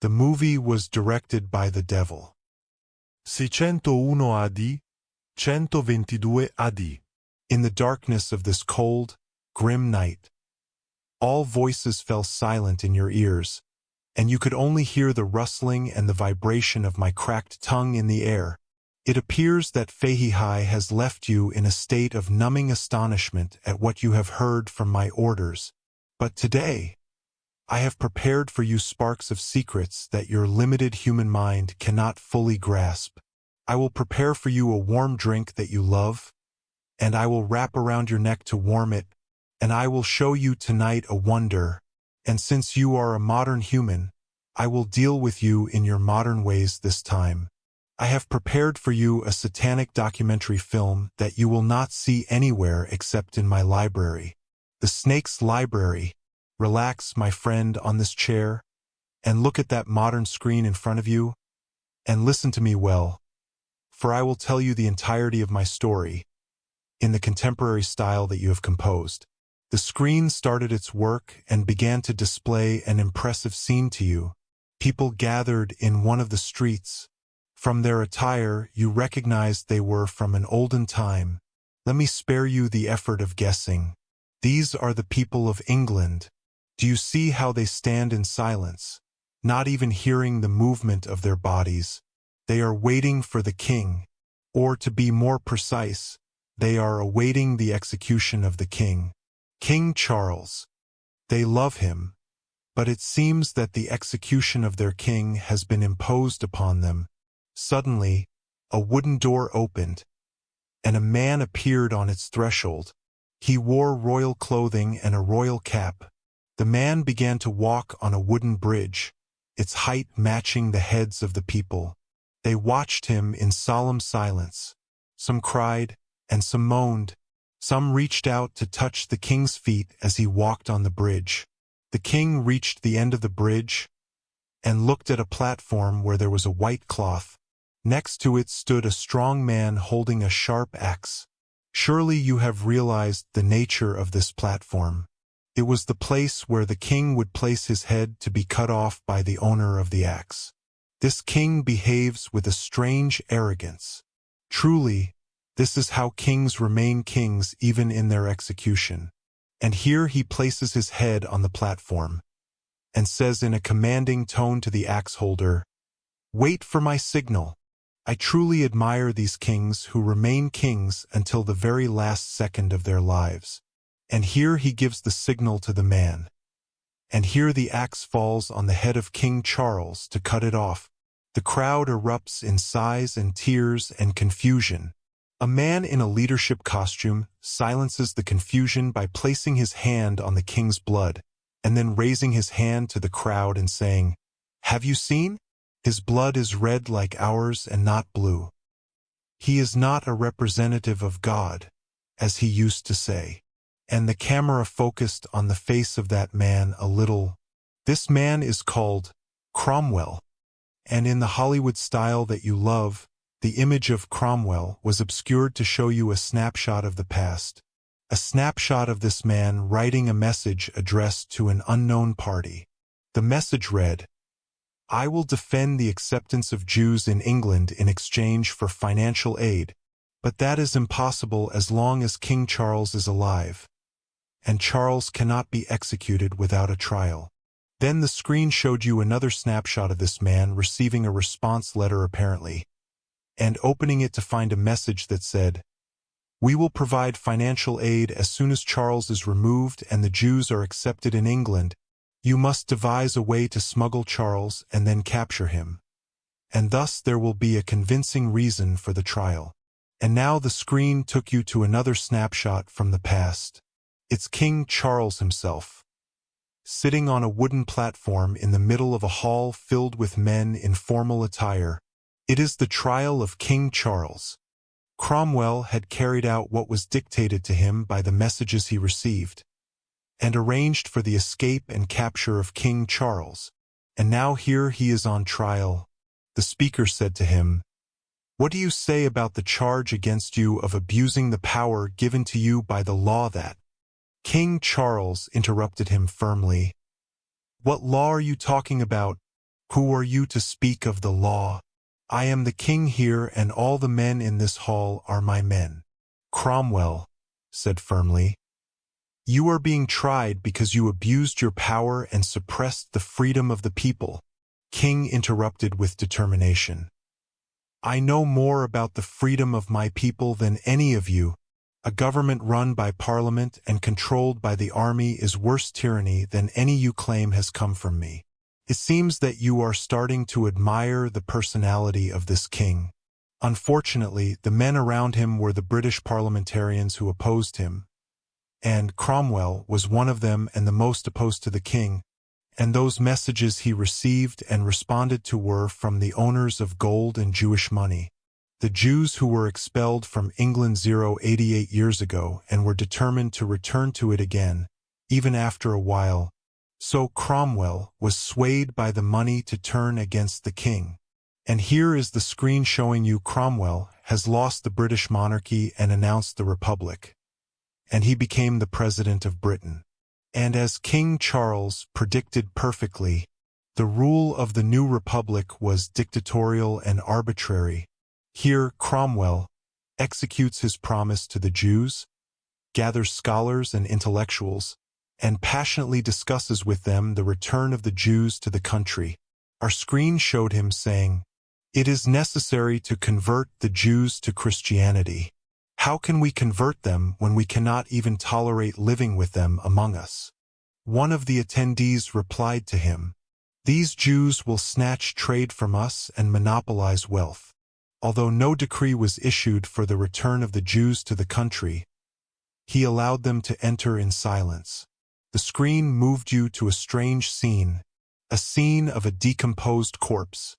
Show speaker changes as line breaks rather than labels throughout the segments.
The movie was directed by the devil. 601 AD, 122 AD. In the darkness of this cold, grim night, all voices fell silent in your ears, and you could only hear the rustling and the vibration of my cracked tongue in the air. It appears that Fahihai has left you in a state of numbing astonishment at what you have heard from my orders. But today, I have prepared for you sparks of secrets that your limited human mind cannot fully grasp. I will prepare for you a warm drink that you love, and I will wrap around your neck to warm it, and I will show you tonight a wonder, and since you are a modern human, I will deal with you in your modern ways this time. I have prepared for you a satanic documentary film that you will not see anywhere except in my library. The Snake's Library. Relax, my friend, on this chair, and look at that modern screen in front of you, and listen to me well, for I will tell you the entirety of my story, in the contemporary style that you have composed. The screen started its work and began to display an impressive scene to you. People gathered in one of the streets. From their attire, you recognized they were from an olden time. Let me spare you the effort of guessing. These are the people of England. Do you see how they stand in silence, not even hearing the movement of their bodies? They are waiting for the king, or to be more precise, they are awaiting the execution of the king. King Charles. They love him, but it seems that the execution of their king has been imposed upon them. Suddenly, a wooden door opened, and a man appeared on its threshold. He wore royal clothing and a royal cap. The man began to walk on a wooden bridge, its height matching the heads of the people. They watched him in solemn silence. Some cried, and some moaned. Some reached out to touch the king's feet as he walked on the bridge. The king reached the end of the bridge and looked at a platform where there was a white cloth. Next to it stood a strong man holding a sharp axe. Surely you have realized the nature of this platform. It was the place where the king would place his head to be cut off by the owner of the axe. This king behaves with a strange arrogance. Truly, this is how kings remain kings even in their execution. And here he places his head on the platform and says in a commanding tone to the axe holder, "Wait for my signal." I truly admire these kings who remain kings until the very last second of their lives. And here he gives the signal to the man. And here the axe falls on the head of King Charles to cut it off. The crowd erupts in sighs and tears and confusion. A man in a leadership costume silences the confusion by placing his hand on the king's blood, and then raising his hand to the crowd and saying, "Have you seen? His blood is red like ours and not blue. He is not a representative of God, as he used to say." And the camera focused on the face of that man a little. This man is called Cromwell. And in the Hollywood style that you love, the image of Cromwell was obscured to show you a snapshot of the past. A snapshot of this man writing a message addressed to an unknown party. The message read, "I will defend the acceptance of Jews in England in exchange for financial aid, but that is impossible as long as King Charles is alive. And Charles cannot be executed without a trial." Then the screen showed you another snapshot of this man receiving a response letter apparently, and opening it to find a message that said, "We will provide financial aid as soon as Charles is removed and the Jews are accepted in England. You must devise a way to smuggle Charles and then capture him. And thus there will be a convincing reason for the trial." And now the screen took you to another snapshot from the past. It's King Charles himself, sitting on a wooden platform in the middle of a hall filled with men in formal attire. It is the trial of King Charles. Cromwell had carried out what was dictated to him by the messages he received, and arranged for the escape and capture of King Charles. And now here he is on trial. The speaker said to him, "What do you say about the charge against you of abusing the power given to you by the law that—" King Charles interrupted him firmly. "What law are you talking about? Who are you to speak of the law? I am the king here, and all the men in this hall are my men. Cromwell said firmly, you are being tried because you abused your power and suppressed the freedom of the people. King interrupted with determination. I know more about the freedom of my people than any of you. A government run by Parliament and controlled by the army is worse tyranny than any you claim has come from me. It seems that you are starting to admire the personality of this king. Unfortunately, the men around him were the British parliamentarians who opposed him, and Cromwell was one of them and the most opposed to the king, and those messages he received and responded to were from the owners of gold and Jewish money, the Jews who were expelled from England 88 years ago and were determined to return to it again, even after a while. So Cromwell was swayed by the money to turn against the king. And here is the screen showing you Cromwell has lost the British monarchy and announced the Republic, and he became the President of Britain. And as King Charles predicted perfectly, the rule of the new republic was dictatorial and arbitrary. Here Cromwell executes his promise to the Jews, gathers scholars and intellectuals, and passionately discusses with them the return of the Jews to the country. Our screen showed him saying, "It is necessary to convert the Jews to Christianity. How can we convert them when we cannot even tolerate living with them among us?" One of the attendees replied to him, "These Jews will snatch trade from us and monopolize wealth." Although no decree was issued for the return of the Jews to the country, he allowed them to enter in silence. The screen moved you to a strange scene, a scene of a decomposed corpse,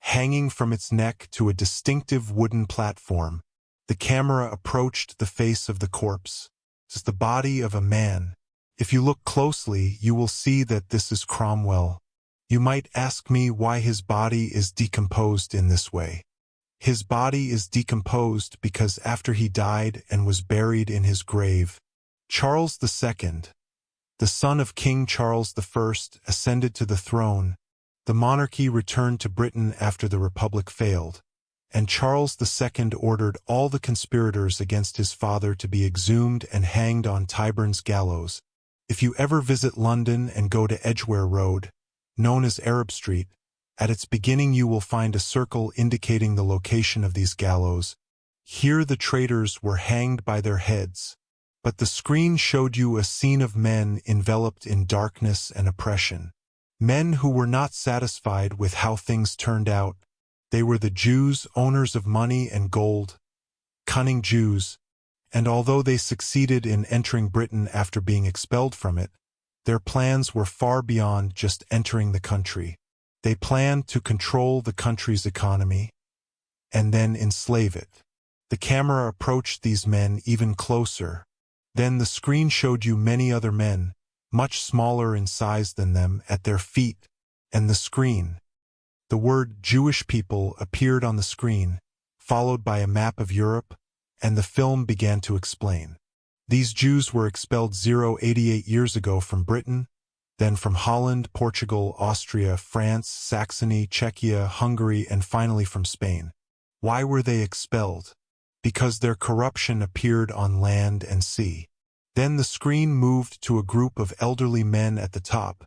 hanging from its neck to a distinctive wooden platform. The camera approached the face of the corpse. It is the body of a man. If you look closely, you will see that this is Cromwell. You might ask me why his body is decomposed in this way. His body is decomposed because after he died and was buried in his grave, Charles II, the son of King Charles I, ascended to the throne. The monarchy returned to Britain after the Republic failed, and Charles II ordered all the conspirators against his father to be exhumed and hanged on Tyburn's gallows. If you ever visit London and go to Edgware Road, known as Arab Street, at its beginning you will find a circle indicating the location of these gallows. Here the traitors were hanged by their heads, but the screen showed you a scene of men enveloped in darkness and oppression. Men who were not satisfied with how things turned out. They were the Jews, owners of money and gold, cunning Jews, and although they succeeded in entering Britain after being expelled from it, their plans were far beyond just entering the country. They planned to control the country's economy and then enslave it. The camera approached these men even closer. Then the screen showed you many other men, much smaller in size than them, at their feet, and the screen. The word Jewish people appeared on the screen, followed by a map of Europe, and the film began to explain. These Jews were expelled 88 years ago from Britain, then from Holland, Portugal, Austria, France, Saxony, Czechia, Hungary, and finally from Spain. Why were they expelled? Because their corruption appeared on land and sea. Then the screen moved to a group of elderly men at the top,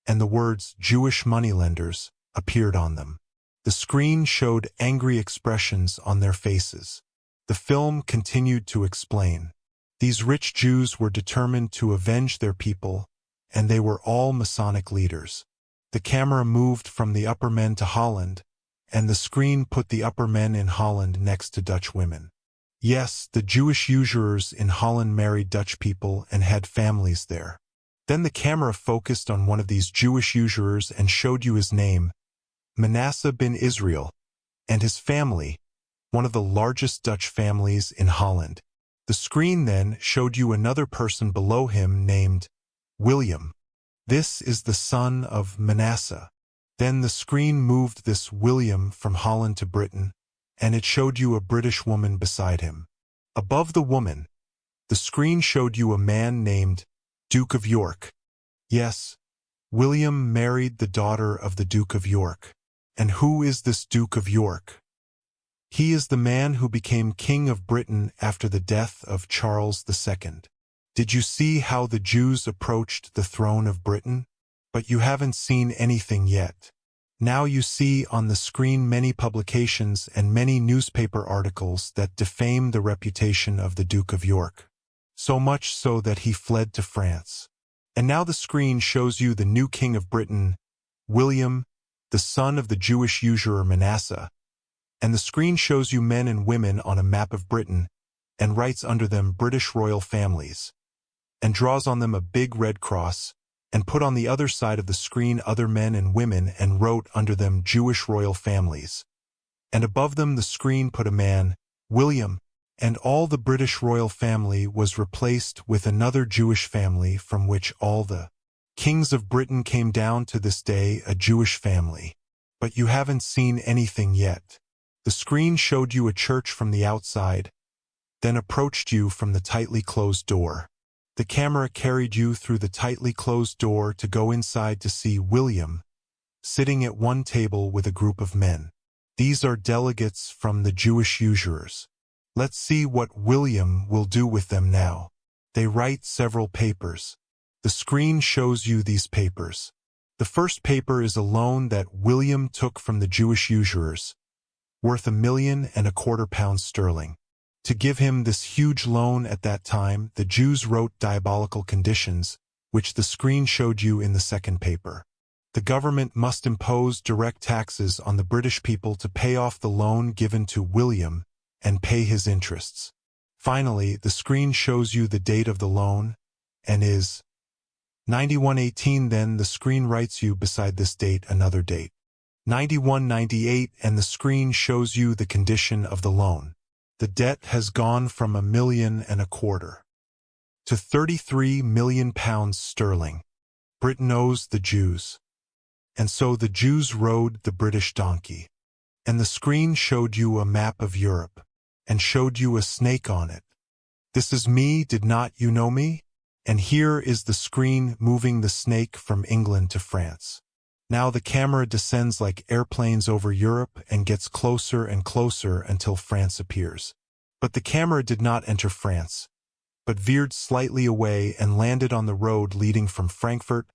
and the words Jewish moneylenders appeared on them. The screen showed angry expressions on their faces. The film continued to explain. These rich Jews were determined to avenge their people, and they were all Masonic leaders. The camera moved from the upper men to Holland, and the screen put the upper men in Holland next to Dutch women. Yes, the Jewish usurers in Holland married Dutch people and had families there. Then the camera focused on one of these Jewish usurers and showed you his name, Menashe Ben Israel, and his family, one of the largest Dutch families in Holland. The screen then showed you another person below him named William. This is the son of Menashe. Then the screen moved this William from Holland to Britain, and it showed you a British woman beside him. Above the woman, the screen showed you a man named Duke of York. Yes, William married the daughter of the Duke of York. And who is this Duke of York? He is the man who became King of Britain after the death of Charles II. Did you see how the Jews approached the throne of Britain? But you haven't seen anything yet. Now you see on the screen many publications and many newspaper articles that defame the reputation of the Duke of York. So much so that he fled to France. And now the screen shows you the new King of Britain, William, the son of the Jewish usurer Manasseh. And the screen shows you men and women on a map of Britain, and writes under them British royal families, and draws on them a big red cross, and put on the other side of the screen other men and women and wrote under them Jewish royal families. And above them the screen put a man, William, and all the British royal family was replaced with another Jewish family from which all the kings of Britain came down to this day, a Jewish family. But you haven't seen anything yet. The screen showed you a church from the outside, then approached you from the tightly closed door. The camera carried you through the tightly closed door to go inside to see William, sitting at one table with a group of men. These are delegates from the Jewish usurers. Let's see what William will do with them now. They write several papers. The screen shows you these papers. The first paper is a loan that William took from the Jewish usurers, worth £1.25 million. To give him this huge loan at that time, the Jews wrote diabolical conditions, which the screen showed you in the second paper. The government must impose direct taxes on the British people to pay off the loan given to William and pay his interests. Finally, the screen shows you the date of the loan, and is 9118. Then the screen writes you beside this date another date, 9198, and the screen shows you the condition of the loan. The debt has gone from £1.25 million to £33 million. Britain owes the Jews. And so the Jews rode the British donkey. And the screen showed you a map of Europe, and showed you a snake on it. This is me, did not you know me? And here is the screen moving the snake from England to France. Now the camera descends like airplanes over Europe and gets closer and closer until France appears. But the camera did not enter France, but veered slightly away and landed on the road leading from Frankfurt,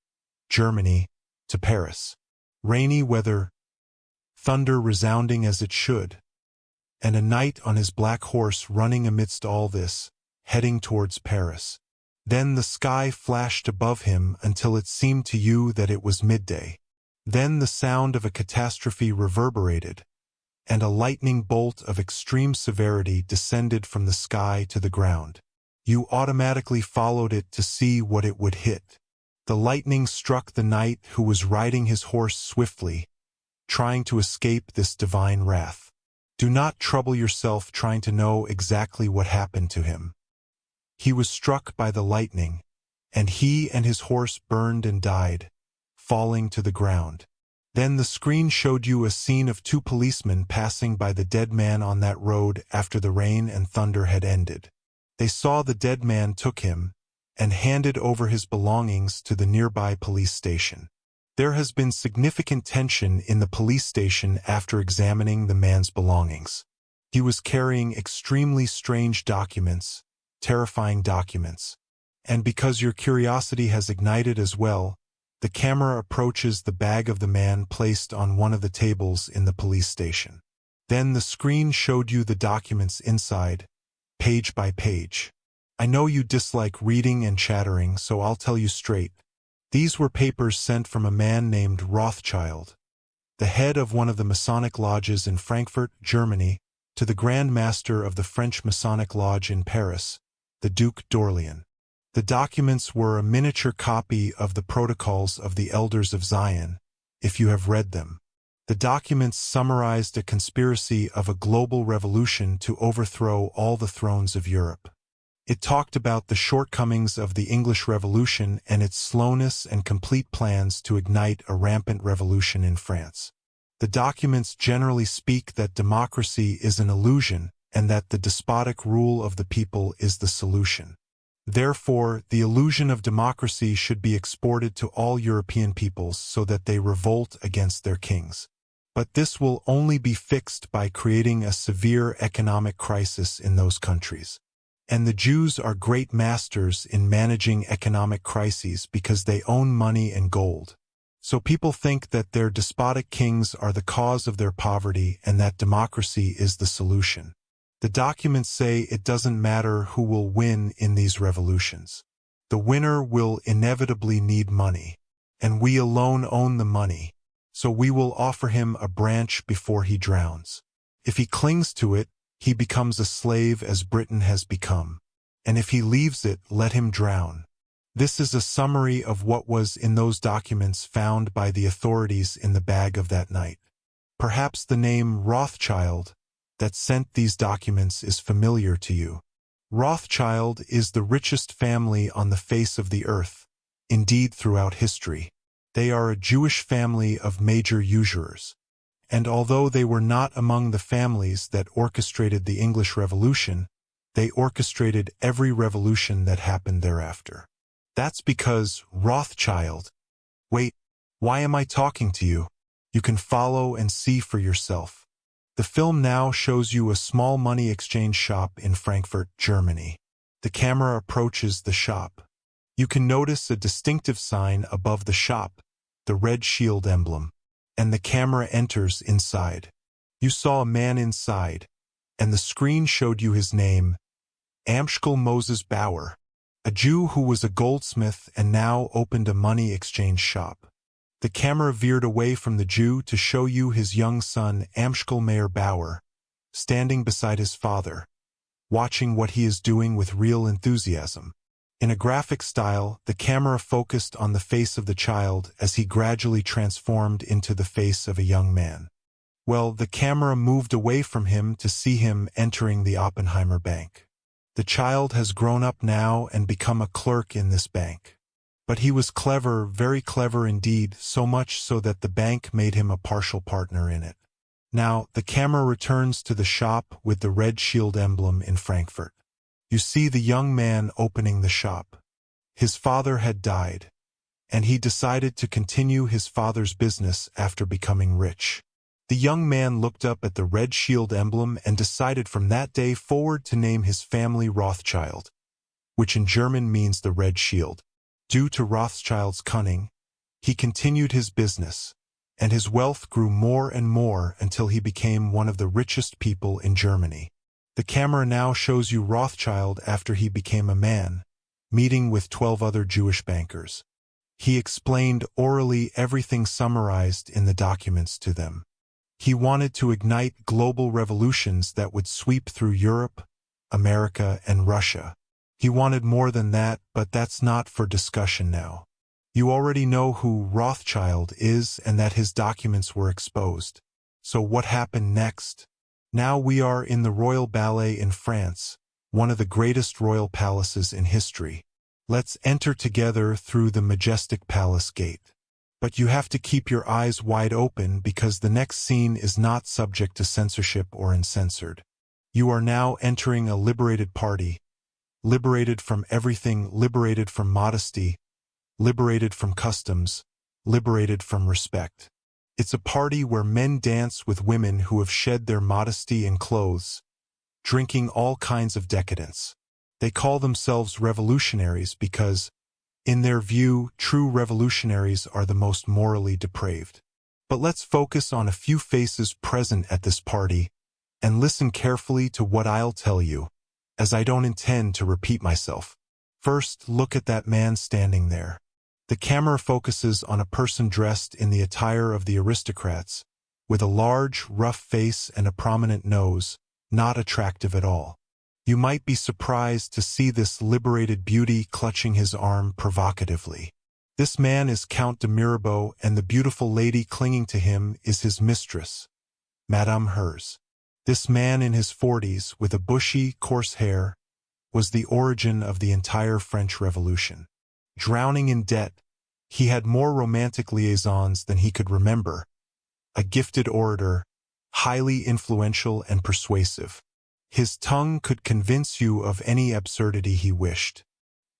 Germany, to Paris. Rainy weather, thunder resounding as it should, and a knight on his black horse running amidst all this, heading towards Paris. Then the sky flashed above him until it seemed to you that it was midday. Then the sound of a catastrophe reverberated, and a lightning bolt of extreme severity descended from the sky to the ground. You automatically followed it to see what it would hit. The lightning struck the knight who was riding his horse swiftly, trying to escape this divine wrath. Do not trouble yourself trying to know exactly what happened to him. He was struck by the lightning, and he and his horse burned and died, falling to the ground. Then the screen showed you a scene of two policemen passing by the dead man on that road after the rain and thunder had ended. They saw the dead man, took him, and handed over his belongings to the nearby police station. There has been significant tension in the police station after examining the man's belongings. He was carrying extremely strange documents, terrifying documents. And because your curiosity has ignited as well, the camera approaches the bag of the man placed on one of the tables in the police station. Then the screen showed you the documents inside, page by page. I know you dislike reading and chattering, so I'll tell you straight. These were papers sent from a man named Rothschild, the head of one of the Masonic lodges in Frankfurt, Germany, to the Grand Master of the French Masonic Lodge in Paris, the Duc d'Orléans. The documents were a miniature copy of the Protocols of the Elders of Zion, if you have read them. The documents summarized a conspiracy of a global revolution to overthrow all the thrones of Europe. It talked about the shortcomings of the English Revolution and its slowness and complete plans to ignite a rampant revolution in France. The documents generally speak that democracy is an illusion and that the despotic rule of the people is the solution. Therefore, the illusion of democracy should be exported to all European peoples so that they revolt against their kings. But this will only be fixed by creating a severe economic crisis in those countries. And the Jews are great masters in managing economic crises because they own money and gold. So people think that their despotic kings are the cause of their poverty and that democracy is the solution. The documents say it doesn't matter who will win in these revolutions. The winner will inevitably need money, and we alone own the money, so we will offer him a branch before he drowns. If he clings to it, he becomes a slave as Britain has become, and if he leaves it, let him drown. This is a summary of what was in those documents found by the authorities in the bag of that night. Perhaps the name Rothschild that sent these documents is familiar to you. Rothschild is the richest family on the face of the earth, indeed throughout history. They are a Jewish family of major usurers. And although they were not among the families that orchestrated the English Revolution, they orchestrated every revolution that happened thereafter. That's because Rothschild— Wait, why am I talking to you? You can follow and see for yourself. The film now shows you a small money exchange shop in Frankfurt, Germany. The camera approaches the shop. You can notice a distinctive sign above the shop, the red shield emblem, and the camera enters inside. You saw a man inside, and the screen showed you his name, Amschel Moses Bauer, a Jew who was a goldsmith and now opened a money exchange shop. The camera veered away from the Jew to show you his young son, Amschel Meyer Bauer, standing beside his father, watching what he is doing with real enthusiasm. In a graphic style, the camera focused on the face of the child as he gradually transformed into the face of a young man. Well, the camera moved away from him to see him entering the Oppenheimer Bank. The child has grown up now and become a clerk in this bank. But he was clever, very clever indeed, so much so that the bank made him a partial partner in it. Now, the camera returns to the shop with the red shield emblem in Frankfurt. You see the young man opening the shop. His father had died, and he decided to continue his father's business after becoming rich. The young man looked up at the red shield emblem and decided from that day forward to name his family Rothschild, which in German means the red shield. Due to Rothschild's cunning, he continued his business, and his wealth grew more and more until he became one of the richest people in Germany. The camera now shows you Rothschild after he became a man, meeting with 12 other Jewish bankers. He explained orally everything summarized in the documents to them. He wanted to ignite global revolutions that would sweep through Europe, America, and Russia. He wanted more than that, but that's not for discussion now. You already know who Rothschild is and that his documents were exposed. So what happened next? Now we are in the Royal Ballet in France, one of the greatest royal palaces in history. Let's enter together through the majestic palace gate. But you have to keep your eyes wide open because the next scene is not subject to censorship or uncensored. You are now entering a liberated party, liberated from everything, liberated from modesty, liberated from customs, liberated from respect. It's a party where men dance with women who have shed their modesty and clothes, drinking all kinds of decadence. They call themselves revolutionaries because, in their view, true revolutionaries are the most morally depraved. But let's focus on a few faces present at this party and listen carefully to what I'll tell you, as I don't intend to repeat myself. First, look at that man standing there. The camera focuses on a person dressed in the attire of the aristocrats, with a large, rough face and a prominent nose, not attractive at all. You might be surprised to see this liberated beauty clutching his arm provocatively. This man is Count de Mirabeau, and the beautiful lady clinging to him is his mistress, Madame Hers. This man in his 40s, with a bushy, coarse hair, was the origin of the entire French Revolution. Drowning in debt, he had more romantic liaisons than he could remember. A gifted orator, highly influential and persuasive. His tongue could convince you of any absurdity he wished.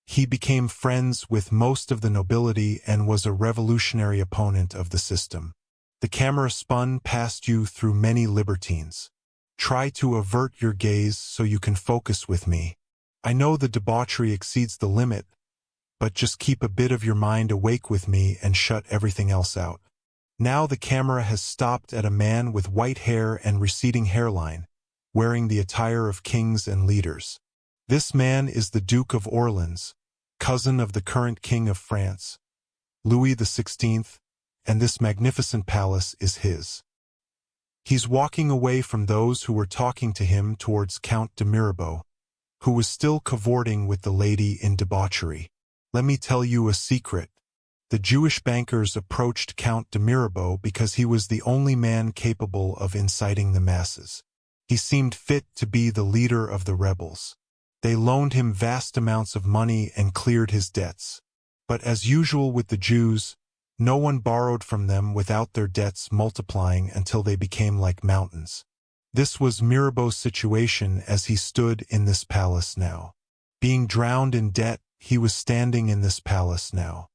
He became friends with most of the nobility and was a revolutionary opponent of the system. The camera spun past you through many libertines. Try to avert your gaze so you can focus with me. I know the debauchery exceeds the limit, but just keep a bit of your mind awake with me and shut everything else out. Now the camera has stopped at a man with white hair and receding hairline, wearing the attire of kings and leaders. This man is the Duke of Orleans, cousin of the current King of France, Louis XVI, and this magnificent palace is his. He's walking away from those who were talking to him towards Count de Mirabeau, who was still cavorting with the lady in debauchery. Let me tell you a secret. The Jewish bankers approached Count de Mirabeau because he was the only man capable of inciting the masses. He seemed fit to be the leader of the rebels. They loaned him vast amounts of money and cleared his debts. But as usual with the Jews, no one borrowed from them without their debts multiplying until they became like mountains. This was Mirabeau's situation as he stood in this palace now. Being drowned in debt, he was standing in this palace now.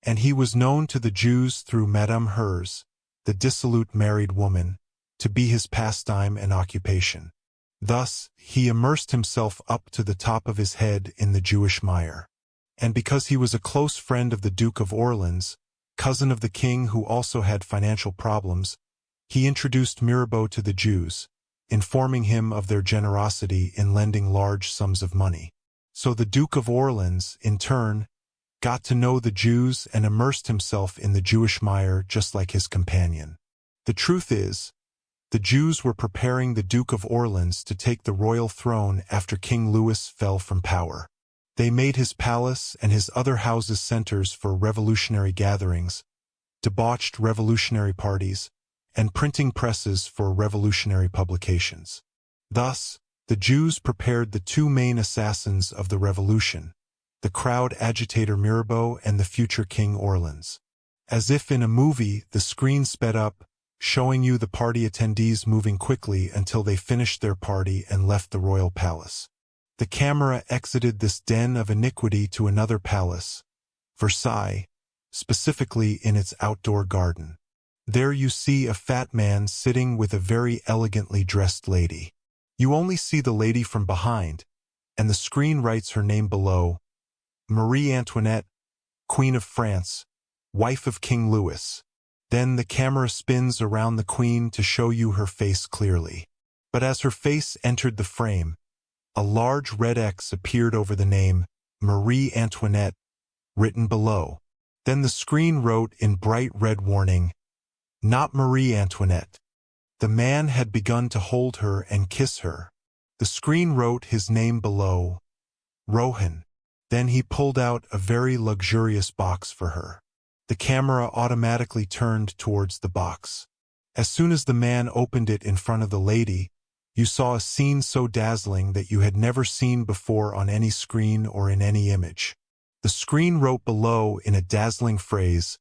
And he was known to the Jews through Madame Hers, the dissolute married woman, to be his pastime and occupation. Thus, he immersed himself up to the top of his head in the Jewish mire. And because he was a close friend of the Duke of Orleans, cousin of the king who also had financial problems, he introduced Mirabeau to the Jews, informing him of their generosity in lending large sums of money. So the Duke of Orleans, in turn, got to know the Jews and immersed himself in the Jewish mire just like his companion. The truth is, the Jews were preparing the Duke of Orleans to take the royal throne after King Louis fell from power. They made his palace and his other houses centers for revolutionary gatherings, debauched revolutionary parties, and printing presses for revolutionary publications. Thus, the Jews prepared the two main assassins of the revolution, the crowd agitator Mirabeau and the future King Orleans. As if in a movie, the screen sped up, showing you the party attendees moving quickly until they finished their party and left the royal palace. The camera exited this den of iniquity to another palace, Versailles, specifically in its outdoor garden. There you see a fat man sitting with a very elegantly dressed lady. You only see the lady from behind, and the screen writes her name below, Marie Antoinette, Queen of France, wife of King Louis. Then the camera spins around the queen to show you her face clearly. But as her face entered the frame, a large red X appeared over the name Marie Antoinette, written below. Then the screen wrote in bright red warning, not Marie Antoinette. The man had begun to hold her and kiss her. The screen wrote his name below, Rohan. Then he pulled out a very luxurious box for her. The camera automatically turned towards the box. As soon as the man opened it in front of the lady, you saw a scene so dazzling that you had never seen before on any screen or in any image. The screen wrote below in a dazzling phrase,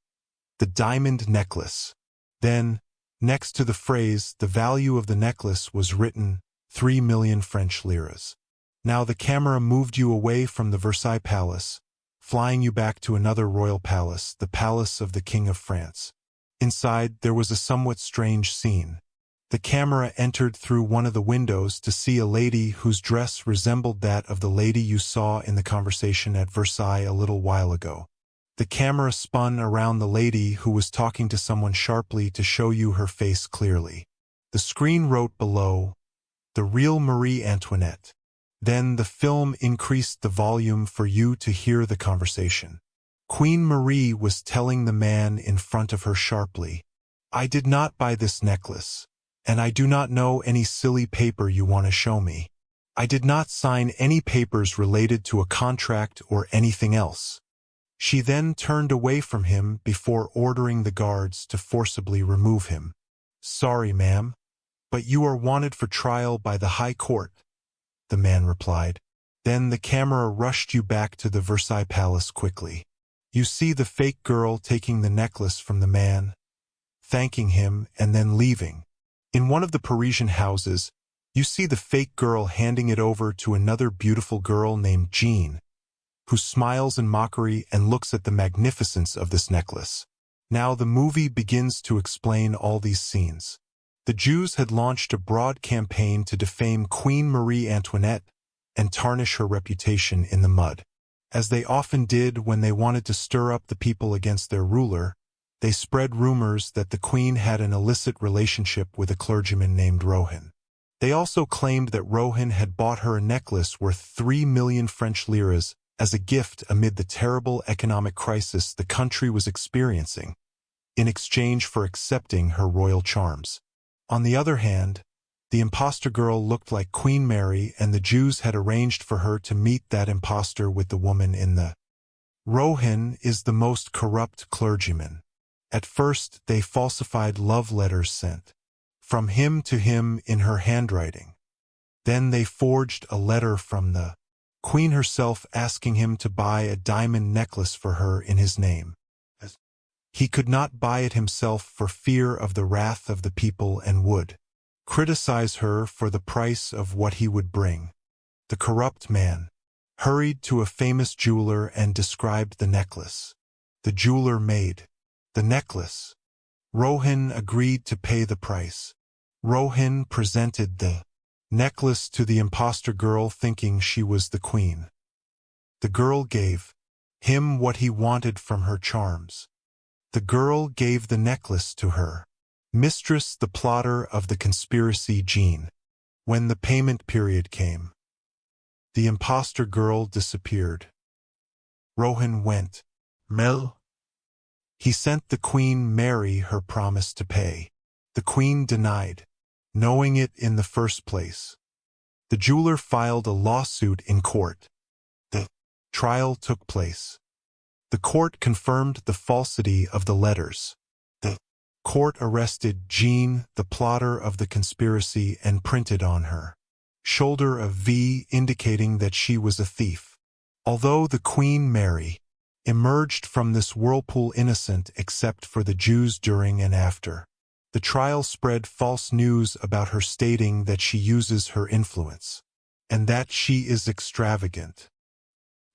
the diamond necklace. Then, next to the phrase, the value of the necklace was written, 3 million French liras. Now the camera moved you away from the Versailles Palace, flying you back to another royal palace, the palace of the King of France. Inside, there was a somewhat strange scene. The camera entered through one of the windows to see a lady whose dress resembled that of the lady you saw in the conversation at Versailles a little while ago. The camera spun around the lady who was talking to someone sharply to show you her face clearly. The screen wrote below, the real Marie Antoinette. Then the film increased the volume for you to hear the conversation. Queen Marie was telling the man in front of her sharply, I did not buy this necklace, and I do not know any silly paper you want to show me. I did not sign any papers related to a contract or anything else. She then turned away from him before ordering the guards to forcibly remove him. Sorry, ma'am, but you are wanted for trial by the High Court, the man replied. Then the camera rushed you back to the Versailles Palace quickly. You see the fake girl taking the necklace from the man, thanking him and then leaving. In one of the Parisian houses, you see the fake girl handing it over to another beautiful girl named Jean, who smiles in mockery and looks at the magnificence of this necklace. Now the movie begins to explain all these scenes. The Jews had launched a broad campaign to defame Queen Marie Antoinette and tarnish her reputation in the mud. As they often did when they wanted to stir up the people against their ruler, they spread rumors that the queen had an illicit relationship with a clergyman named Rohan. They also claimed that Rohan had bought her a necklace worth 3 million French liras as a gift amid the terrible economic crisis the country was experiencing, in exchange for accepting her royal charms. On the other hand, the impostor girl looked like Queen Mary, and the Jews had arranged for her to meet that impostor with the woman in the. Rohan is the most corrupt clergyman. At first, they falsified love letters sent from him to him in her handwriting. Then they forged a letter from the queen herself asking him to buy a diamond necklace for her in his name. He could not buy it himself for fear of the wrath of the people and would criticize her for the price of what he would bring. The corrupt man hurried to a famous jeweler and described the necklace. The jeweler made the necklace. Rohan agreed to pay the price. Rohan presented the necklace to the impostor girl thinking she was the queen. The girl gave him what he wanted from her charms. The girl gave the necklace to her mistress, the plotter of the conspiracy, Jean. When the payment period came, the impostor girl disappeared. Rohan went. Mel. He sent the Queen Mary her promise to pay. The Queen denied, knowing it in the first place. The jeweler filed a lawsuit in court. The trial took place. The court confirmed the falsity of the letters. The court arrested Jean, the plotter of the conspiracy, and printed on her shoulder a V indicating that she was a thief. Although the Queen Mary emerged from this whirlpool innocent except for the Jews during and after, the trial spread false news about her stating that she uses her influence, and that she is extravagant,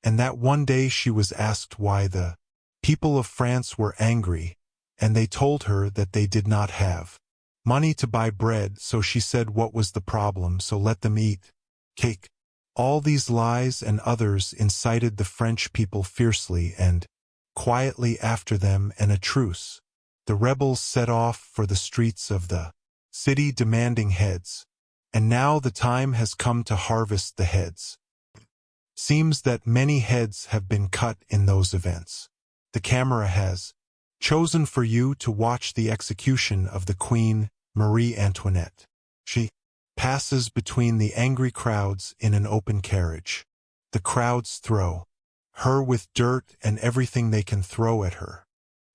and that one day she was asked why the people of France were angry, and they told her that they did not have money to buy bread, so she said what was the problem, so let them eat cake. All these lies and others incited the French people fiercely, and quietly after them and a truce, the rebels set off for the streets of the city demanding heads. And now the time has come to harvest the heads. Seems that many heads have been cut in those events. The camera has chosen for you to watch the execution of the Queen Marie Antoinette. She passes between the angry crowds in an open carriage. The crowds throw her with dirt and everything they can throw at her.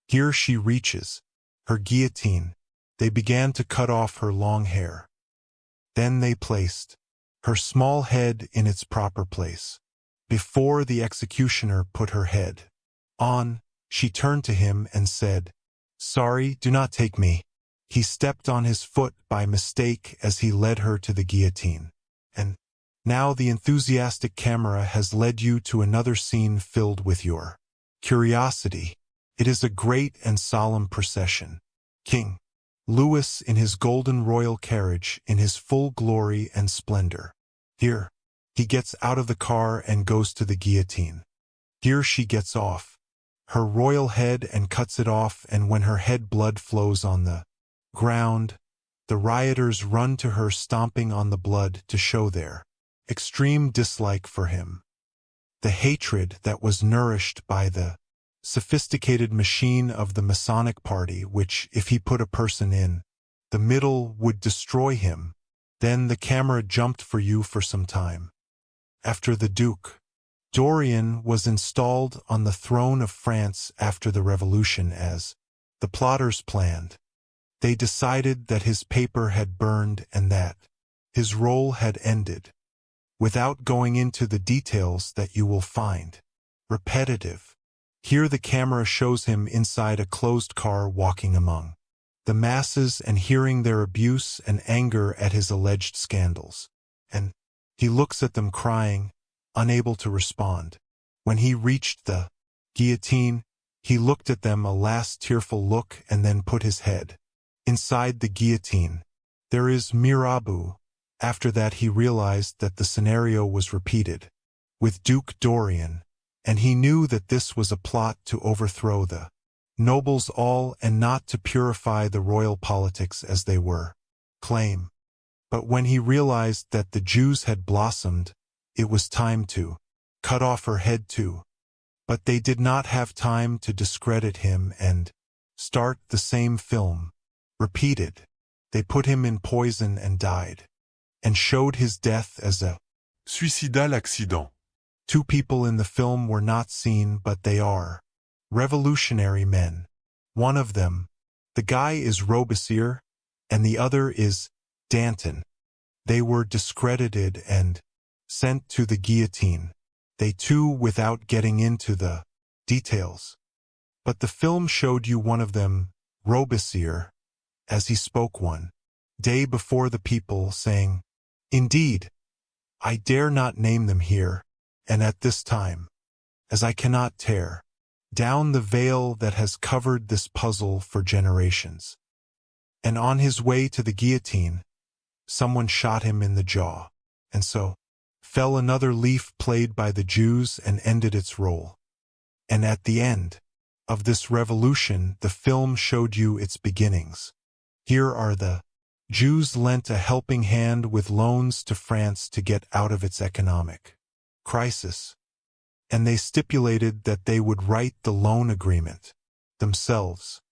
Here she reaches her guillotine. They began to cut off her long hair. Then they placed her small head in its proper place. Before the executioner put her head on, she turned to him and said, "Sorry, do not take me." He stepped on his foot by mistake as he led her to the guillotine. And now the enthusiastic camera has led you to another scene filled with your curiosity. It is a great and solemn procession. King Louis in his golden royal carriage in his full glory and splendor. Here, he gets out of the car and goes to the guillotine. Here she gets off her royal head and cuts it off, and when her head blood flows on the ground, the rioters run to her stomping on the blood to show their extreme dislike for him. The hatred that was nourished by the sophisticated machine of the Masonic Party, which, if he put a person in the middle, would destroy him. Then the camera jumped for you for some time. After the Duke Dorian was installed on the throne of France after the Revolution as the plotters planned, they decided that his paper had burned and that his role had ended. Without going into the details that you will find repetitive, here the camera shows him inside a closed car walking among the masses and hearing their abuse and anger at his alleged scandals. And he looks at them crying, unable to respond. When he reached the guillotine, he looked at them a last tearful look and then put his head inside the guillotine. There is Mirabeau. After that he realized that the scenario was repeated with Duke Dorian, and he knew that this was a plot to overthrow the nobles all and not to purify the royal politics as they were claim. But when he realized that the Jews had blossomed, it was time to cut off her head too. But they did not have time to discredit him and start the same film. Repeated. They put him in poison and died, and showed his death as a
suicidal accident.
Two people in the film were not seen, but they are revolutionary men. One of them, the guy is Robespierre, and the other is Danton. They were discredited and sent to the guillotine. They too, without getting into the details. But the film showed you one of them, Robespierre, as he spoke one day before the people, saying, "Indeed, I dare not name them here, and at this time, as I cannot tear down the veil that has covered this puzzle for generations." And on his way to the guillotine, someone shot him in the jaw, and so fell another leaf played by the Jews and ended its role. And at the end of this revolution, the film showed you its beginnings. Here are the Jews lent a helping hand with loans to France to get out of its economic crisis, and they stipulated that they would write the loan agreement themselves.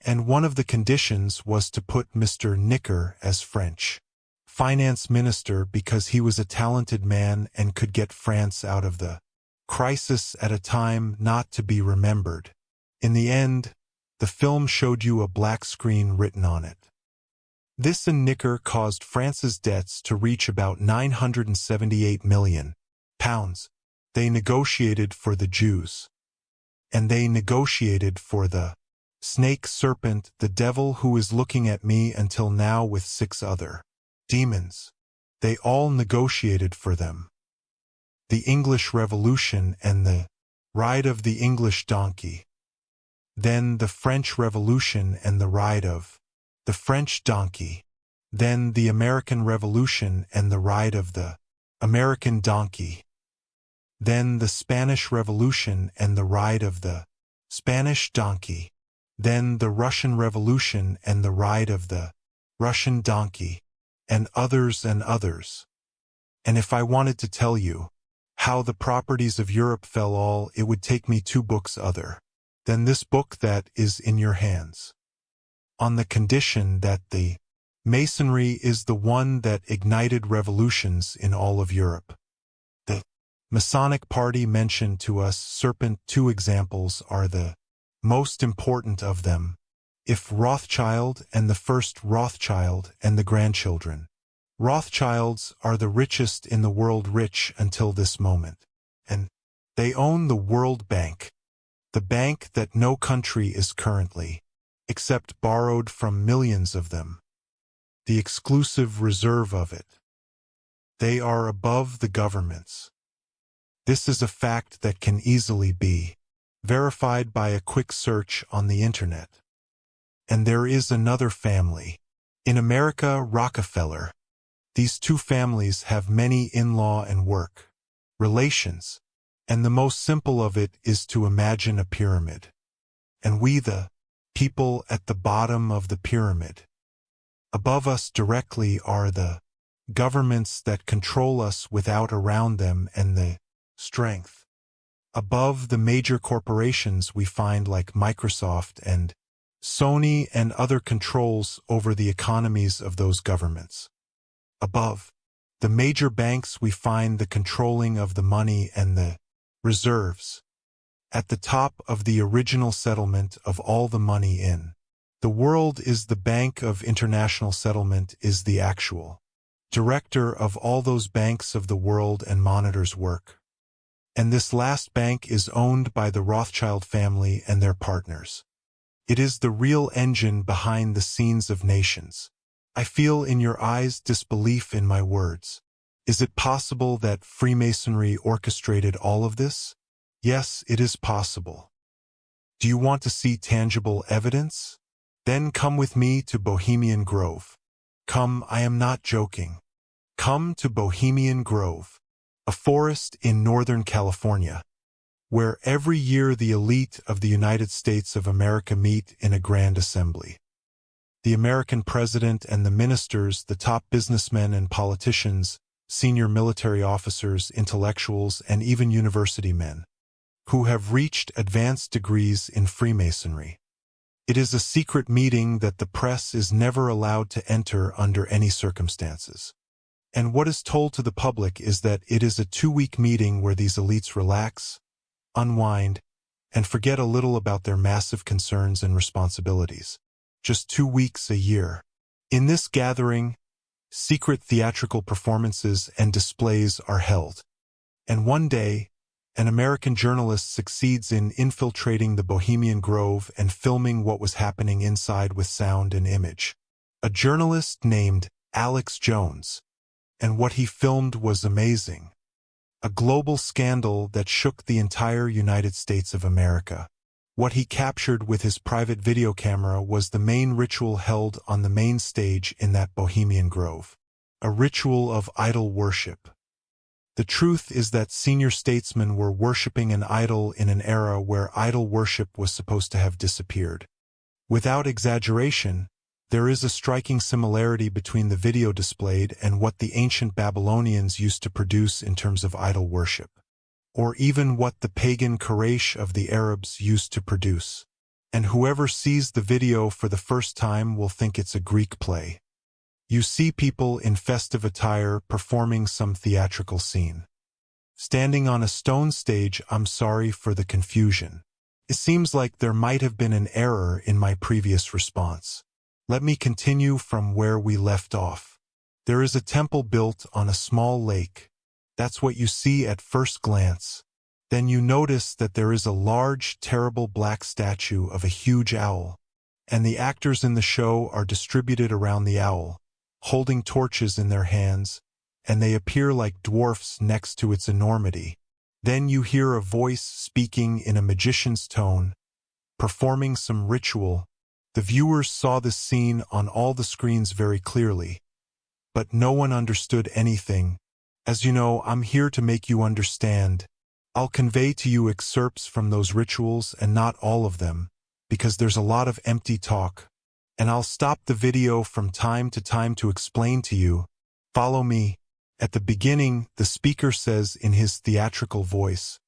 And one of the conditions was to put Mr. Necker as French finance minister because he was a talented man and could get France out of the crisis at a time not to be remembered. In the end, the film showed you a black screen written on it. This and Necker caused France's debts to reach about £978 million. They negotiated for the Jews. And they negotiated for the snake serpent, the devil who is looking at me until now with 6 other demons. They all negotiated for them. The English Revolution and the ride of the English donkey. Then the French Revolution and the ride of the French donkey. Then the American Revolution and the ride of the American donkey. Then the Spanish Revolution and the ride of the Spanish donkey. Then the Russian Revolution and the ride of the Russian donkey. And others and others. And if I wanted to tell you how the properties of Europe fell all, it would take me 2 books other than this book that is in your hands. On the condition that the Masonry is the one that ignited revolutions in all of Europe. The Masonic party mentioned to us, serpent, 2 examples are the most important of them. If Rothschild and the first Rothschild and the grandchildren. Rothschilds are the richest in the world, rich until this moment. And they own the World Bank, the bank that no country is currently, except borrowed from millions of them. The exclusive reserve of it. They are above the governments. This is a fact that can easily be verified by a quick search on the internet. And there is another family. In America, Rockefeller. These 2 families have many in-law and work relations, and the most simple of it is to imagine a pyramid. And we, the people at the bottom of the pyramid. Above us directly are the governments that control us without around them and the strength. Above the major corporations we find like Microsoft and Sony and other controls over the economies of those governments. Above the major banks we find the controlling of the money and the reserves. At the top of the original settlement of all the money in the world is the Bank of International Settlement, is the actual director of all those banks of the world and monitors work. And this last bank is owned by the Rothschild family and their partners. It is the real engine behind the scenes of nations. I feel in your eyes disbelief in my words. Is it possible that Freemasonry orchestrated all of this? Yes, it is possible. Do you want to see tangible evidence? Then come with me to Bohemian Grove. Come, I am not joking. Come to Bohemian Grove, a forest in Northern California, where every year the elite of the United States of America meet in a grand assembly. The American president and the ministers, the top businessmen and politicians, senior military officers, intellectuals, and even university men, who have reached advanced degrees in Freemasonry. It is a secret meeting that the press is never allowed to enter under any circumstances. And what is told to the public is that it is a 2-week meeting where these elites relax, unwind, and forget a little about their massive concerns and responsibilities. Just 2 weeks a year. In this gathering, secret theatrical performances and displays are held. And one day, an American journalist succeeds in infiltrating the Bohemian Grove and filming what was happening inside with sound and image. A journalist named Alex Jones. And what he filmed was amazing. A global scandal that shook the entire United States of America. What he captured with his private video camera was the main ritual held on the main stage in that Bohemian Grove. A ritual of idol worship. The truth is that senior statesmen were worshipping an idol in an era where idol worship was supposed to have disappeared. Without exaggeration, there is a striking similarity between the video displayed and what the ancient Babylonians used to produce in terms of idol worship, or even what the pagan Quraysh of the Arabs used to produce. And whoever sees the video for the first time will think it's a Greek play. You see people in festive attire performing some theatrical scene. Standing on a stone stage, I'm sorry for the confusion. It seems like there might have been an error in my previous response. Let me continue from where we left off. There is a temple built on a small lake. That's what you see at first glance. Then you notice that there is a large, terrible black statue of a huge owl, and the actors in the show are distributed around the owl, holding torches in their hands, and they appear like dwarfs next to its enormity. Then you hear a voice speaking in a magician's tone, performing some ritual. The viewers saw this scene on all the screens very clearly, but no one understood anything. As you know, I'm here to make you understand. I'll convey to you excerpts from those rituals and not all of them, because there's a lot of empty talk. And I'll stop the video from time to time to explain to you. Follow me. At the beginning, the speaker says in his theatrical voice,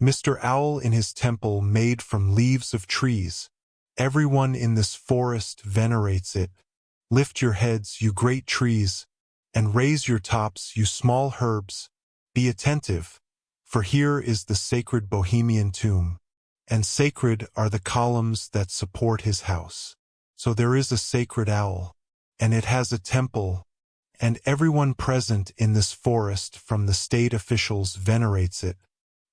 Mr. Owl in his temple made from leaves of trees. Everyone in this forest venerates it. Lift your heads, you great trees, and raise your tops, you small herbs. Be attentive, for here is the sacred Bohemian tomb, and sacred are the columns that support his house. So there is a sacred owl, and it has a temple, and everyone present in this forest from the state officials venerates it,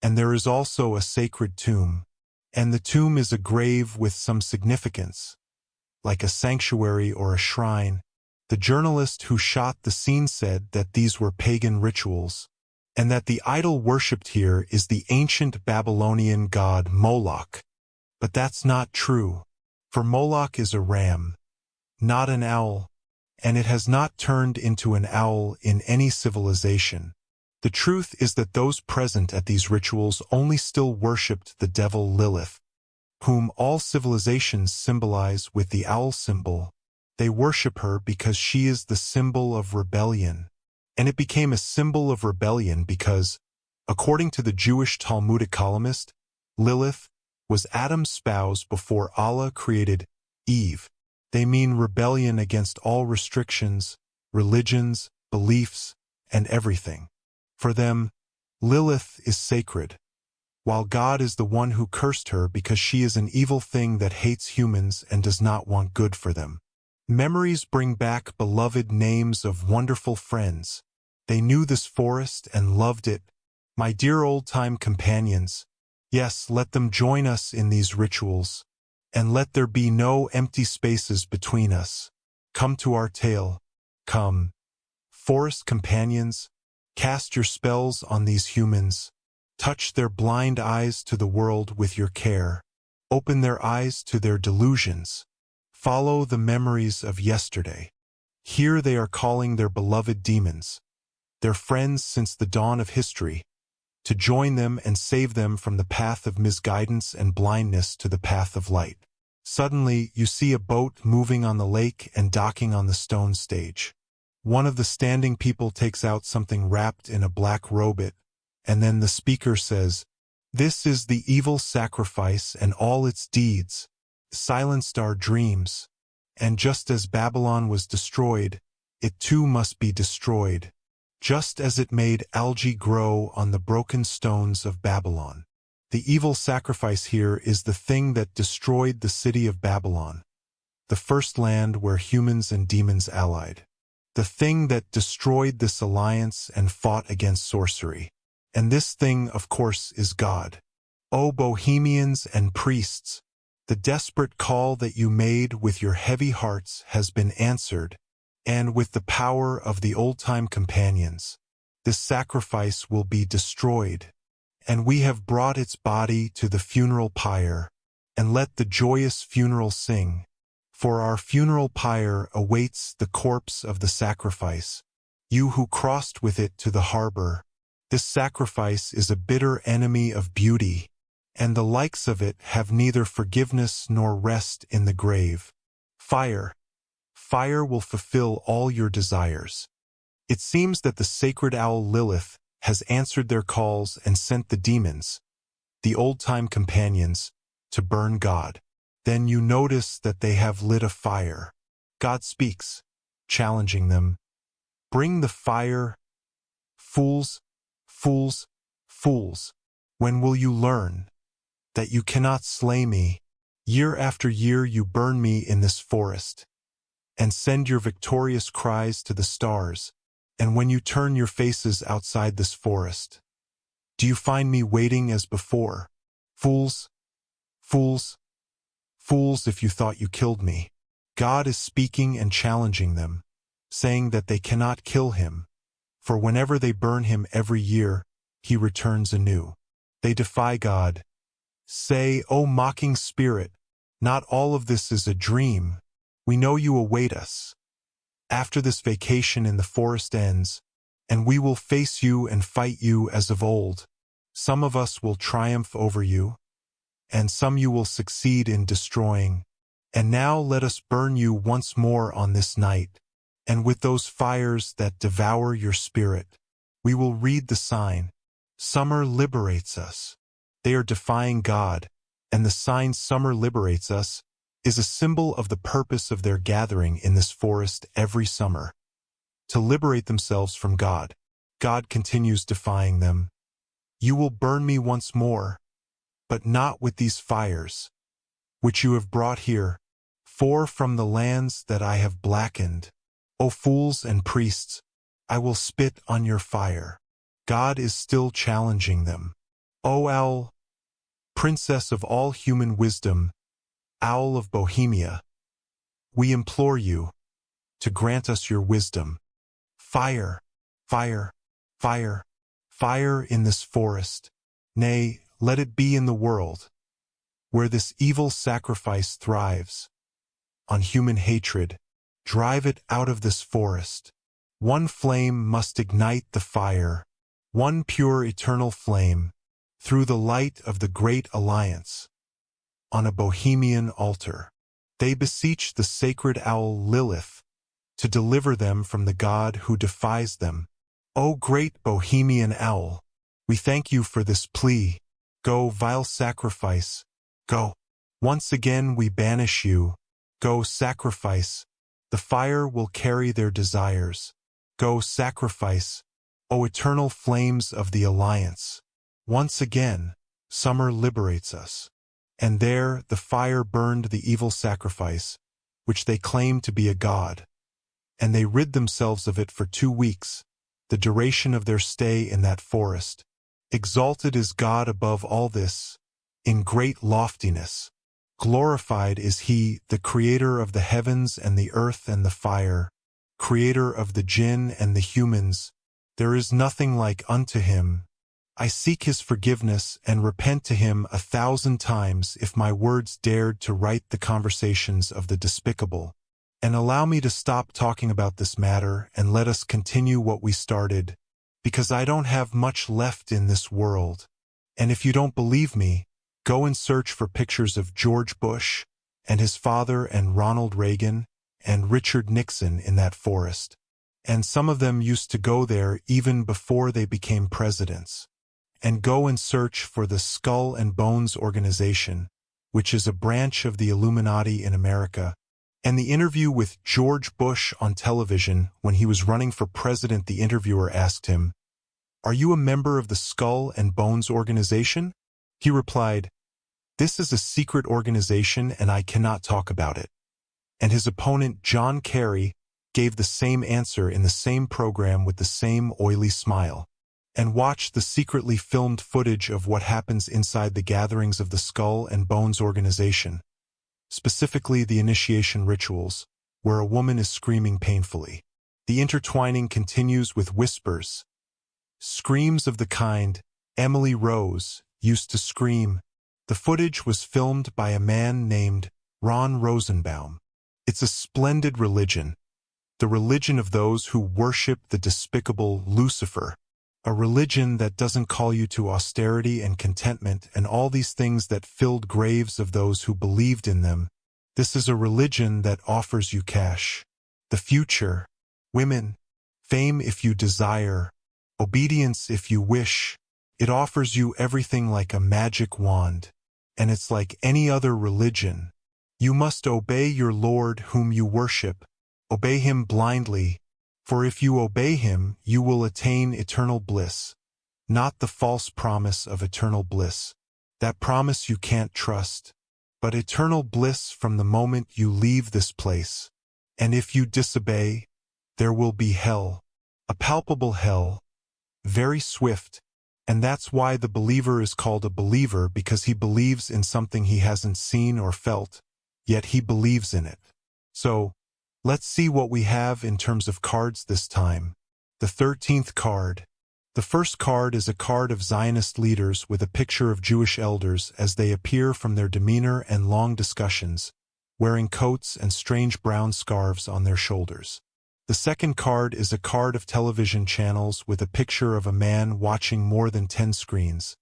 and there is also a sacred tomb, and the tomb is a grave with some significance, like a sanctuary or a shrine. The journalist who shot the scene said that these were pagan rituals, and that the idol worshipped here is the ancient Babylonian god Moloch. But that's not true. For Moloch is a ram, not an owl, and it has not turned into an owl in any civilization. The truth is that those present at these rituals only still worshipped the devil Lilith, whom all civilizations symbolize with the owl symbol. They worship her because she is the symbol of rebellion. And it became a symbol of rebellion because, according to the Jewish Talmudic columnist, Lilith was Adam's spouse before Allah created Eve. They mean rebellion against all restrictions, religions, beliefs, and everything. For them, Lilith is sacred, while God is the one who cursed her because she is an evil thing that hates humans and does not want good for them. Memories bring back beloved names of wonderful friends. They knew this forest and loved it. My dear old-time companions, yes, let them join us in these rituals, and let there be no empty spaces between us. Come to our tale. Come. Forest companions, cast your spells on these humans. Touch their blind eyes to the world with your care. Open their eyes to their delusions. Follow the memories of yesterday. Here they are calling their beloved demons, their friends since the dawn of history, to join them and save them from the path of misguidance and blindness to the path of light. Suddenly, you see a boat moving on the lake and docking on the stone stage. One of the standing people takes out something wrapped in a black robe, and then the speaker says, "This is the evil sacrifice and all its deeds, silenced our dreams. And just as Babylon was destroyed, it too must be destroyed, just as it made algae grow on the broken stones of Babylon." The evil sacrifice here is the thing that destroyed the city of Babylon, the first land where humans and demons allied. The thing that destroyed this alliance and fought against sorcery. And this thing, of course, is God. O Bohemians and priests, the desperate call that you made with your heavy hearts has been answered, and with the power of the old-time companions, this sacrifice will be destroyed. And we have brought its body to the funeral pyre, and let the joyous funeral sing. For our funeral pyre awaits the corpse of the sacrifice, you who crossed with it to the harbor. This sacrifice is a bitter enemy of beauty, and the likes of it have neither forgiveness nor rest in the grave. Fire, fire will fulfill all your desires. It seems that the sacred owl Lilith has answered their calls and sent the demons, the old-time companions, to burn God. Then you notice that they have lit a fire. God speaks, challenging them. Bring the fire, fools, fools, fools. When will you learn that you cannot slay me? Year after year you burn me in this forest, and send your victorious cries to the stars. And when you turn your faces outside this forest, do you find me waiting as before? Fools, fools, fools, if you thought you killed me. God is speaking and challenging them, saying that they cannot kill him, for whenever they burn him every year, he returns anew. They defy God. Say, O mocking spirit, not all of this is a dream. We know you await us. After this vacation in the forest ends, and we will face you and fight you as of old. Some of us will triumph over you, and some you will succeed in destroying. And now let us burn you once more on this night, and with those fires that devour your spirit, we will read the sign. Summer liberates us. They are defying God, and the sign summer liberates us is a symbol of the purpose of their gathering in this forest every summer, to liberate themselves from God. God continues defying them. You will burn me once more, but not with these fires, which you have brought here, for from the lands that I have blackened, O fools and priests, I will spit on your fire. God is still challenging them. O owl, princess of all human wisdom, owl of Bohemia, we implore you to grant us your wisdom. Fire, fire, fire, fire in this forest, nay, let it be in the world, where this evil sacrifice thrives. On human hatred, drive it out of this forest. One flame must ignite the fire, one pure eternal flame, through the light of the great alliance. On a Bohemian altar, they beseech the sacred owl Lilith to deliver them from the God who defies them. O great Bohemian owl, we thank you for this plea. Go, vile sacrifice, go. Once again we banish you. Go, sacrifice. The fire will carry their desires. Go, sacrifice, O eternal flames of the alliance. Once again, summer liberates us. And there the fire burned the evil sacrifice, which they claimed to be a god. And they rid themselves of it for 2 weeks, the duration of their stay in that forest. Exalted is God above all this, in great loftiness. Glorified is he, the creator of the heavens and the earth and the fire, creator of the jinn and the humans. There is nothing like unto him. I seek his forgiveness and repent to him 1,000 times if my words dared to write the conversations of the despicable. And allow me to stop talking about this matter and let us continue what we started, because I don't have much left in this world. And if you don't believe me, go and search for pictures of George Bush and his father and Ronald Reagan and Richard Nixon in that forest. And some of them used to go there even before they became presidents. And go and search for the Skull and Bones Organization, which is a branch of the Illuminati in America. And the interview with George Bush on television when he was running for president, the interviewer asked him, "Are you a member of the Skull and Bones Organization?" He replied, "This is a secret organization and I cannot talk about it." And his opponent, John Kerry, gave the same answer in the same program with the same oily smile. And watch the secretly filmed footage of what happens inside the gatherings of the Skull and Bones Organization, specifically the initiation rituals, where a woman is screaming painfully. The intertwining continues with whispers. Screams of the kind Emily Rose used to scream. The footage was filmed by a man named Ron Rosenbaum. It's a splendid religion, the religion of those who worship the despicable Lucifer. A religion that doesn't call you to austerity and contentment and all these things that filled graves of those who believed in them. This is a religion that offers you cash, the future, women, fame if you desire, obedience if you wish. It offers you everything like a magic wand. And it's like any other religion. You must obey your Lord whom you worship. Obey him blindly. For if you obey him, you will attain eternal bliss, not the false promise of eternal bliss. That promise you can't trust, but eternal bliss from the moment you leave this place. And if you disobey, there will be hell, a palpable hell, very swift. And that's why the believer is called a believer, because he believes in something he hasn't seen or felt, yet he believes in it. So, let's see what we have in terms of cards this time. The 13th card. The first card is a card of Zionist leaders with a picture of Jewish elders as they appear from their demeanor and long discussions, wearing coats and strange brown scarves on their shoulders. The second card is a card of television channels with a picture of a man watching more than 10 screens,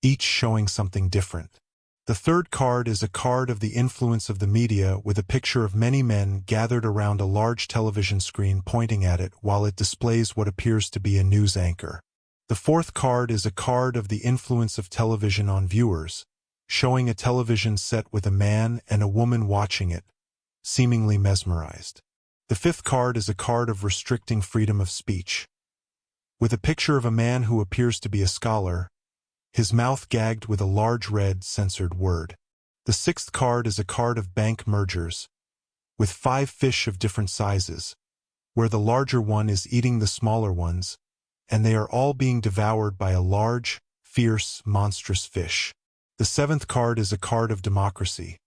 each showing something different. The third card is a card of the influence of the media with a picture of many men gathered around a large television screen pointing at it while it displays what appears to be a news anchor. The fourth card is a card of the influence of television on viewers, showing a television set with a man and a woman watching it, seemingly mesmerized. The fifth card is a card of restricting freedom of speech, with a picture of a man who appears to be a scholar, his mouth gagged with a large red censored word. The sixth card is a card of bank mergers, with 5 fish of different sizes, where the larger one is eating the smaller ones, and they are all being devoured by a large, fierce, monstrous fish. The seventh card is a card of democracy,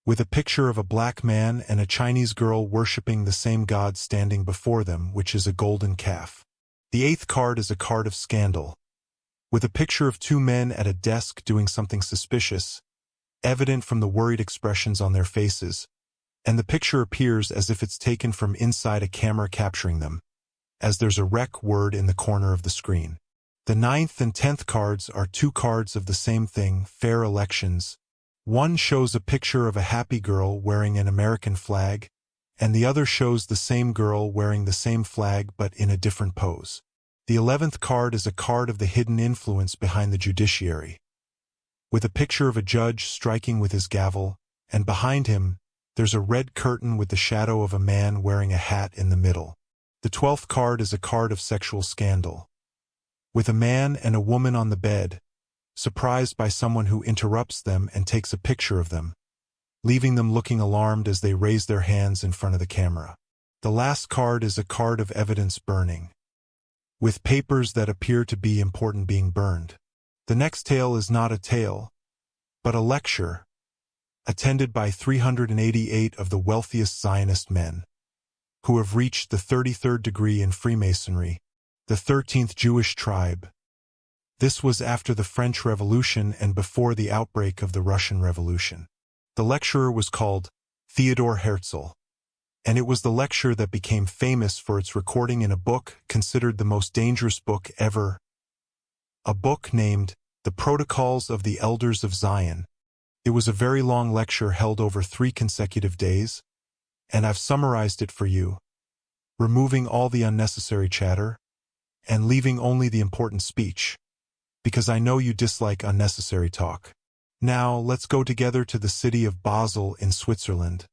with a picture of a black man and a Chinese girl worshipping the same god standing before them, which is a golden calf. The eighth card is a card of scandal, with a picture of 2 men at a desk doing something suspicious, evident from the worried expressions on their faces, and the picture appears as if it's taken from inside a camera capturing them, as there's a rec word in the corner of the screen. The 9th and 10th cards are 2 cards of the same thing, fair elections. One shows a picture of a happy girl wearing an American flag, and the other shows the same girl wearing the same flag but in a different pose. The 11th card is a card of the hidden influence behind the judiciary, with a picture of a judge striking with his gavel, and behind him, there's a red curtain with the shadow of a man wearing a hat in the middle. The 12th card is a card of sexual scandal, with a man and a woman on the bed, surprised by someone who interrupts them and takes a picture of them, leaving them looking alarmed as they raise their hands in front of the camera. The last card is a card of evidence burning, with papers that appear to be important being burned. The next tale is not a tale, but a lecture, attended by 388 of the wealthiest Zionist men, who have reached the 33rd degree in Freemasonry, the 13th Jewish tribe, This was after the French Revolution and before the outbreak of the Russian Revolution. The lecturer was called Theodor Herzl, and it was the lecture that became famous for its recording in a book considered the most dangerous book ever, a book named The Protocols of the Elders of Zion. It was a very long lecture held over 3 consecutive days, and I've summarized it for you, removing all the unnecessary chatter and leaving only the important speech, because I know you dislike unnecessary talk. Now, let's go together to the city of Basel in Switzerland,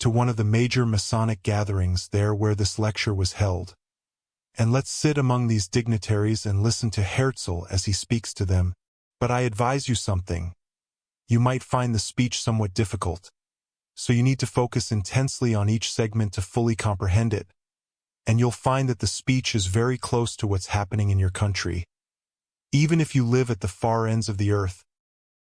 to one of the major Masonic gatherings there where this lecture was held. And let's sit among these dignitaries and listen to Herzl as he speaks to them. But I advise you something. You might find the speech somewhat difficult, so you need to focus intensely on each segment to fully comprehend it. And you'll find that the speech is very close to what's happening in your country. Even if you live at the far ends of the earth,